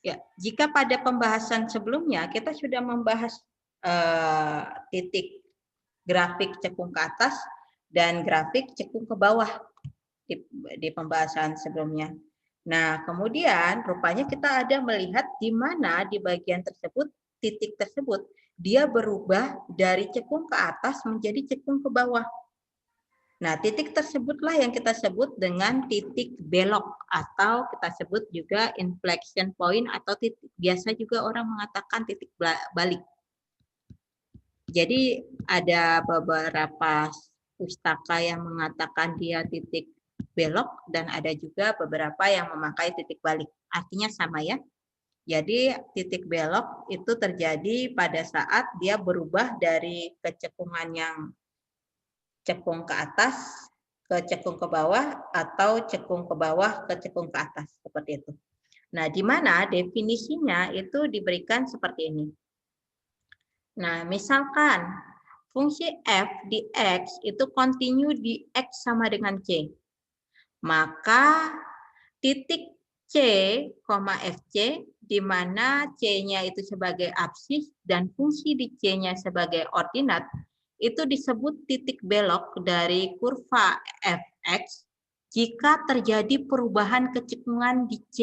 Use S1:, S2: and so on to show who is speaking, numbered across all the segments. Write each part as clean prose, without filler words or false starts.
S1: Ya, jika pada pembahasan sebelumnya kita sudah membahas titik grafik cekung ke atas dan grafik cekung ke bawah di pembahasan sebelumnya. Nah, kemudian rupanya kita ada melihat di mana di bagian tersebut, titik tersebut, dia berubah dari cekung ke atas menjadi cekung ke bawah. Nah, titik tersebutlah yang kita sebut dengan titik belok atau kita sebut juga inflection point atau titik, biasa juga orang mengatakan titik balik. Jadi ada beberapa pustaka yang mengatakan dia titik belok dan ada juga beberapa yang memakai titik balik. Artinya sama ya. Jadi titik belok itu terjadi pada saat dia berubah dari kecekungan yang cekung ke atas ke cekung ke bawah atau cekung ke bawah ke cekung ke atas seperti itu. Nah, di mana definisinya itu diberikan seperti ini. Nah, misalkan fungsi f di x itu kontinu di x sama dengan c. Maka titik C, FC di mana C-nya itu sebagai absis dan fungsi di C-nya sebagai ordinat itu disebut titik belok dari kurva fx jika terjadi perubahan kecekungan di C,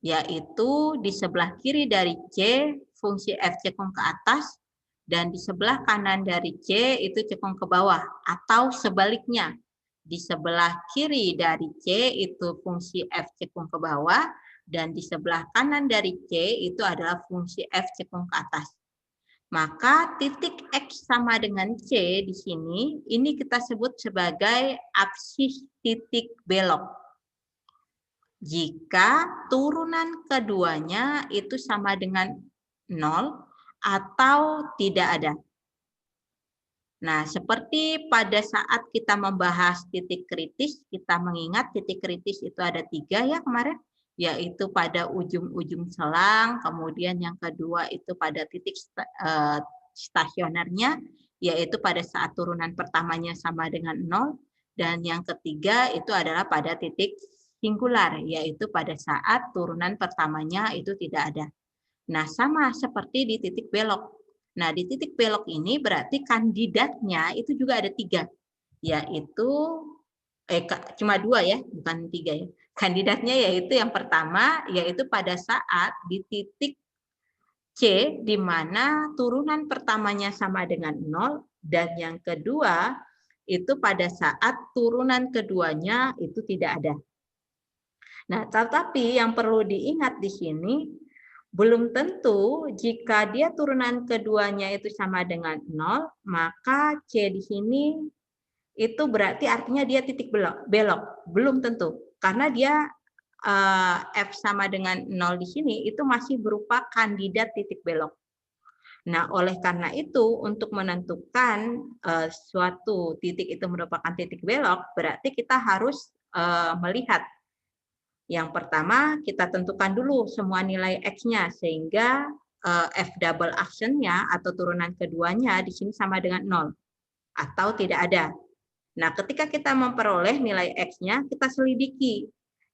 S1: yaitu di sebelah kiri dari C fungsi f cekung ke atas dan di sebelah kanan dari C itu cekung ke bawah, atau sebaliknya di sebelah kiri dari C itu fungsi f cekung ke bawah dan di sebelah kanan dari C itu adalah fungsi f cekung ke atas. Maka titik X sama dengan C di sini, ini kita sebut sebagai absis titik belok. Jika turunan keduanya itu sama dengan 0 atau tidak ada. Nah, seperti pada saat kita membahas titik kritis, kita mengingat titik kritis itu ada 3 ya kemarin, yaitu pada ujung-ujung selang, kemudian yang kedua itu pada titik stasionernya, yaitu pada saat turunan pertamanya sama dengan 0, dan yang ketiga itu adalah pada titik singular, yaitu pada saat turunan pertamanya itu tidak ada. Nah, sama seperti di titik belok. Nah, di titik belok ini berarti kandidatnya itu juga ada 3, yaitu cuma 2 ya, bukan 3 ya. Kandidatnya yaitu yang pertama, yaitu pada saat di titik C, di mana turunan pertamanya sama dengan 0, dan yang kedua, itu pada saat turunan keduanya itu tidak ada. Nah, tetapi yang perlu diingat di sini, belum tentu jika dia turunan keduanya itu sama dengan 0, maka C di sini itu berarti artinya dia titik belok. Belum tentu. Karena dia F sama dengan 0 di sini itu masih berupa kandidat titik belok. Nah, oleh karena itu untuk menentukan suatu titik itu merupakan titik belok, berarti kita harus melihat. Yang pertama, kita tentukan dulu semua nilai X-nya, sehingga F double action-nya atau turunan keduanya di sini sama dengan 0, atau tidak ada. Nah, ketika kita memperoleh nilai X-nya, kita selidiki.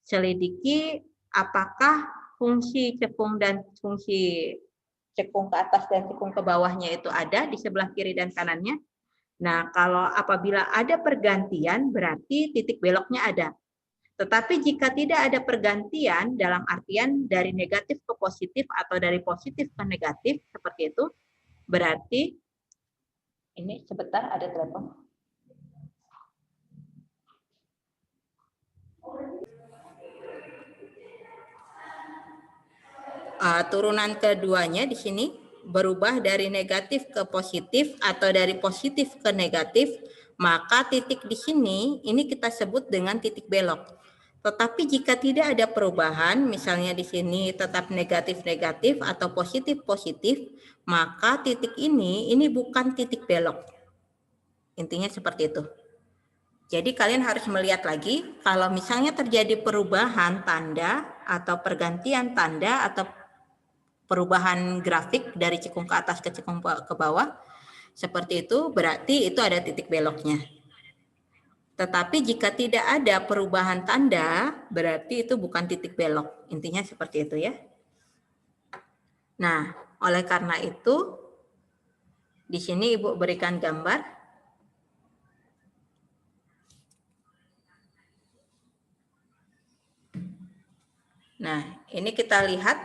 S1: Selidiki apakah fungsi cekung dan fungsi cekung ke atas dan cekung ke bawahnya itu ada di sebelah kiri dan kanannya. Nah, kalau apabila ada pergantian, berarti titik beloknya ada. Tetapi jika tidak ada pergantian dalam artian dari negatif ke positif atau dari positif ke negatif seperti itu, berarti ini sebentar ada telepon. Turunan keduanya di sini berubah dari negatif ke positif atau dari positif ke negatif, maka titik di sini ini kita sebut dengan titik belok. Tetapi jika tidak ada perubahan, misalnya di sini tetap negatif-negatif atau positif-positif, maka titik ini bukan titik belok. Intinya seperti itu. Jadi kalian harus melihat lagi, kalau misalnya terjadi perubahan tanda atau pergantian tanda atau perubahan grafik dari cekung ke atas ke cekung ke bawah, seperti itu berarti itu ada titik beloknya. Tetapi jika tidak ada perubahan tanda, berarti itu bukan titik belok. Intinya seperti itu ya. Nah, oleh karena itu, di sini Ibu berikan gambar. Nah, ini kita lihat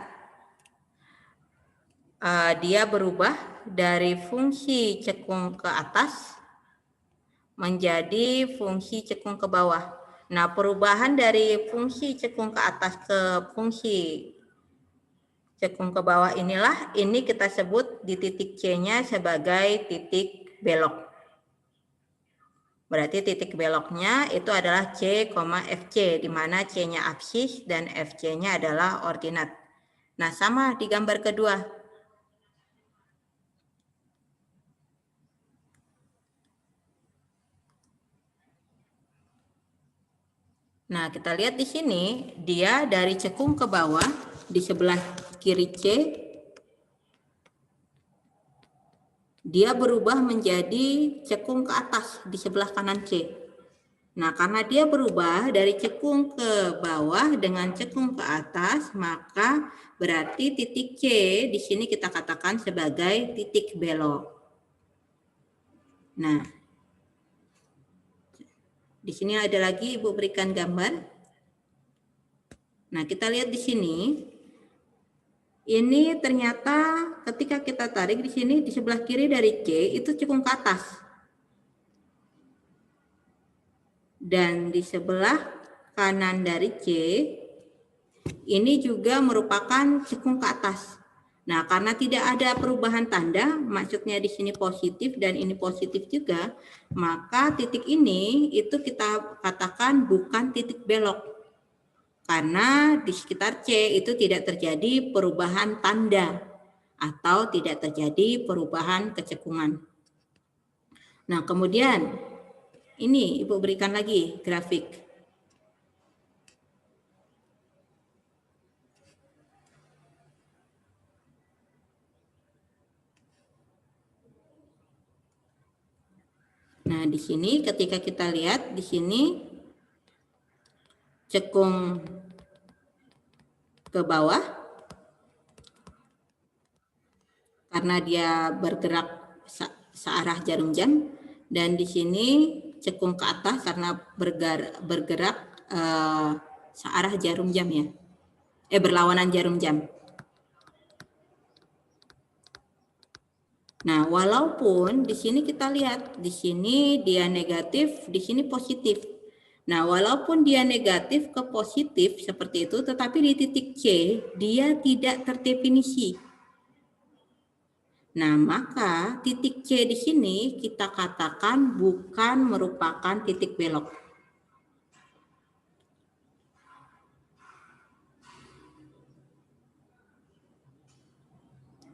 S1: dia berubah dari fungsi cekung ke atas menjadi fungsi cekung ke bawah. Nah, perubahan dari fungsi cekung ke atas ke fungsi cekung ke bawah inilah, ini kita sebut di titik C-nya sebagai titik belok. Berarti titik beloknya itu adalah C, FC, di mana C-nya absis dan FC-nya adalah ordinat. Nah, sama di gambar kedua. Nah, kita lihat di sini, dia dari cekung ke bawah, di sebelah kiri C, dia berubah menjadi cekung ke atas di sebelah kanan C. Nah, karena dia berubah dari cekung ke bawah dengan cekung ke atas, maka berarti titik C di sini kita katakan sebagai titik belok. Nah, di sini ada lagi Ibu berikan gambar. Nah, kita lihat di sini. Ini ternyata ketika kita tarik di sini di sebelah kiri dari C itu cekung ke atas. Dan di sebelah kanan dari C ini juga merupakan cekung ke atas. Nah, karena tidak ada perubahan tanda, maksudnya di sini positif dan ini positif juga, maka titik ini itu kita katakan bukan titik belok. Karena di sekitar C itu tidak terjadi perubahan tanda atau tidak terjadi perubahan kecekungan. Nah, kemudian ini Ibu berikan lagi grafik. Nah, di sini ketika kita lihat di sini cekung ke bawah karena dia bergerak searah jarum jam, dan di sini cekung ke atas karena bergerak searah jarum jam ya. Berlawanan jarum jam. Nah, walaupun di sini kita lihat, di sini dia negatif, di sini positif. Nah, walaupun dia negatif ke positif seperti itu, tetapi di titik C dia tidak terdefinisi. Nah, maka titik C di sini kita katakan bukan merupakan titik belok.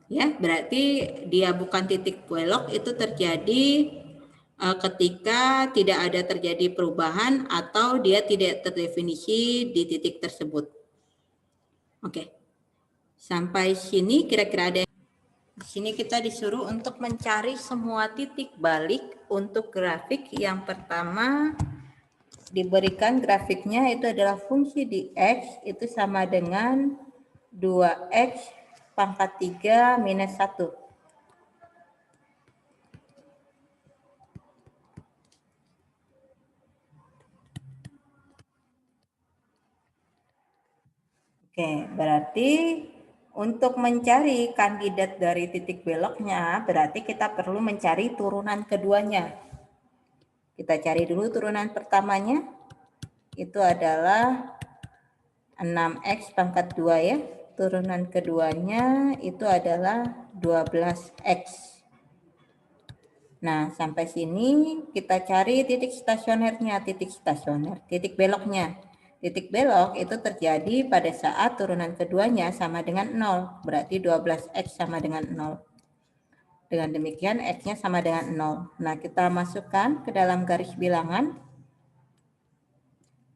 S1: Ya, berarti dia bukan titik belok itu terjadi ketika tidak ada terjadi perubahan atau dia tidak terdefinisi di titik tersebut. Oke. Sampai sini kira-kira ada. Di sini kita disuruh untuk mencari semua titik balik untuk grafik. Yang pertama diberikan grafiknya itu adalah fungsi di X itu sama dengan 2X pangkat 3 minus 1. Oke, berarti untuk mencari kandidat dari titik beloknya, berarti kita perlu mencari turunan keduanya. Kita cari dulu turunan pertamanya, itu adalah 6X pangkat 2 ya. Turunan keduanya itu adalah 12X. Nah, sampai sini kita cari titik stasionernya, titik beloknya. Titik belok itu terjadi pada saat turunan keduanya sama dengan 0. Berarti 12X sama dengan 0. Dengan demikian X-nya sama dengan 0. Nah, kita masukkan ke dalam garis bilangan.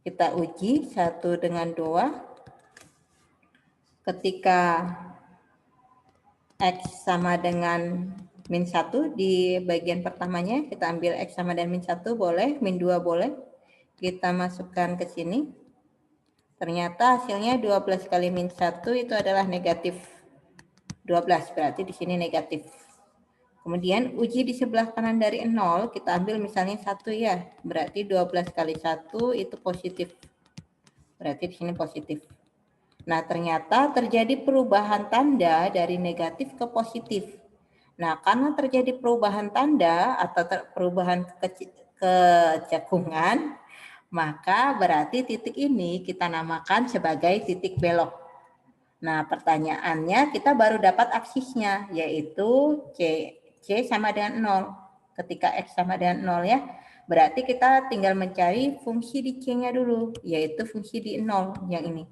S1: Kita uji 1 dengan 2. Ketika X sama dengan min 1 di bagian pertamanya, kita ambil X sama dengan min 1 boleh, min 2 boleh. Kita masukkan ke sini. Ternyata hasilnya 12 kali min 1 itu adalah negatif 12, berarti di sini negatif. Kemudian uji di sebelah kanan dari 0, kita ambil misalnya 1 ya. Berarti 12 kali 1 itu positif. Berarti di sini positif. Nah, ternyata terjadi perubahan tanda dari negatif ke positif. Nah, karena terjadi perubahan tanda atau perubahan kecekungan, maka berarti titik ini kita namakan sebagai titik belok. Nah, pertanyaannya kita baru dapat aksisnya, yaitu C sama dengan 0. Ketika X sama dengan 0 ya, berarti kita tinggal mencari fungsi di C-nya dulu, yaitu fungsi di 0 yang ini.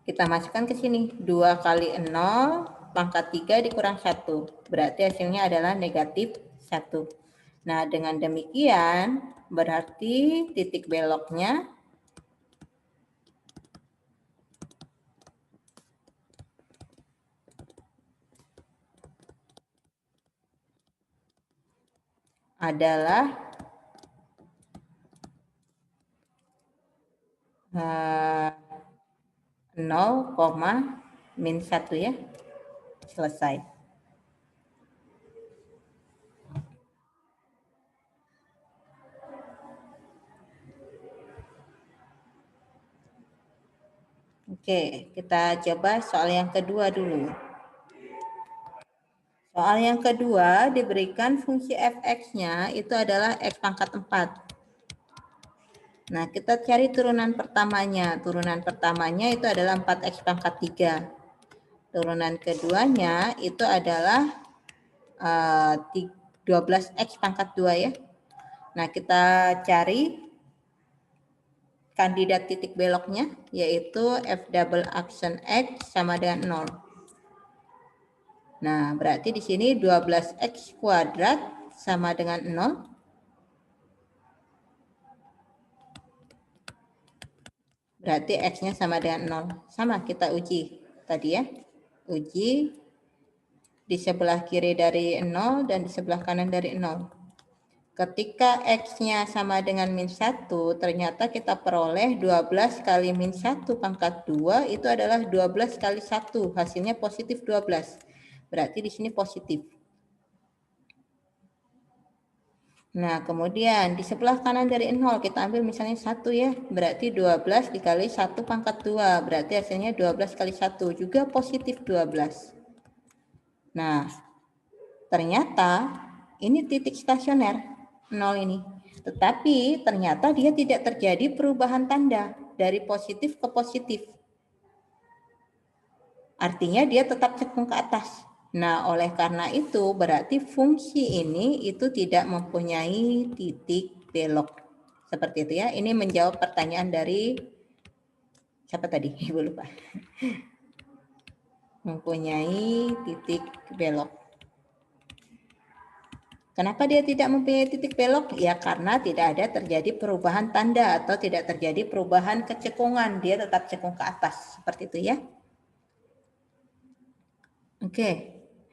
S1: Kita masukkan ke sini, 2 kali 0 pangkat 3 dikurang 1. Berarti hasilnya adalah negatif 1. Nah, dengan demikian berarti titik beloknya adalah 0, min 1 ya. Selesai. Oke, kita coba soal yang kedua dulu. Soal yang kedua diberikan fungsi f(x)-nya itu adalah x pangkat 4. Nah, kita cari turunan pertamanya. Turunan pertamanya itu adalah 4x pangkat 3. Turunan keduanya itu adalah 12x pangkat 2 ya. Nah, kita cari kandidat titik beloknya, yaitu f double aksen x sama dengan 0. Nah, berarti di sini 12x kuadrat sama dengan 0. Berarti x-nya sama dengan 0. Sama, kita uji tadi ya. Uji di sebelah kiri dari 0 dan di sebelah kanan dari 0. Ketika x-nya sama dengan min 1, ternyata kita peroleh 12 kali min 1 pangkat 2 itu adalah 12 kali 1. Hasilnya positif 12. Berarti di sini positif. Nah, kemudian di sebelah kanan dari 0 kita ambil misalnya 1 ya. Berarti 12 dikali 1 pangkat 2. Berarti hasilnya 12 kali 1. Juga positif 12. Nah, ternyata ini titik stasioner 0 ini. Tetapi ternyata dia tidak terjadi perubahan tanda dari positif ke positif. Artinya dia tetap cekung ke atas. Nah, oleh karena itu berarti fungsi ini itu tidak mempunyai titik belok. Seperti itu ya. Ini menjawab pertanyaan dari siapa tadi? Ibu lupa. Mempunyai titik belok. Kenapa dia tidak mempunyai titik belok? Ya karena tidak ada terjadi perubahan tanda atau tidak terjadi perubahan kecekungan. Dia tetap cekung ke atas. Seperti itu ya. Oke.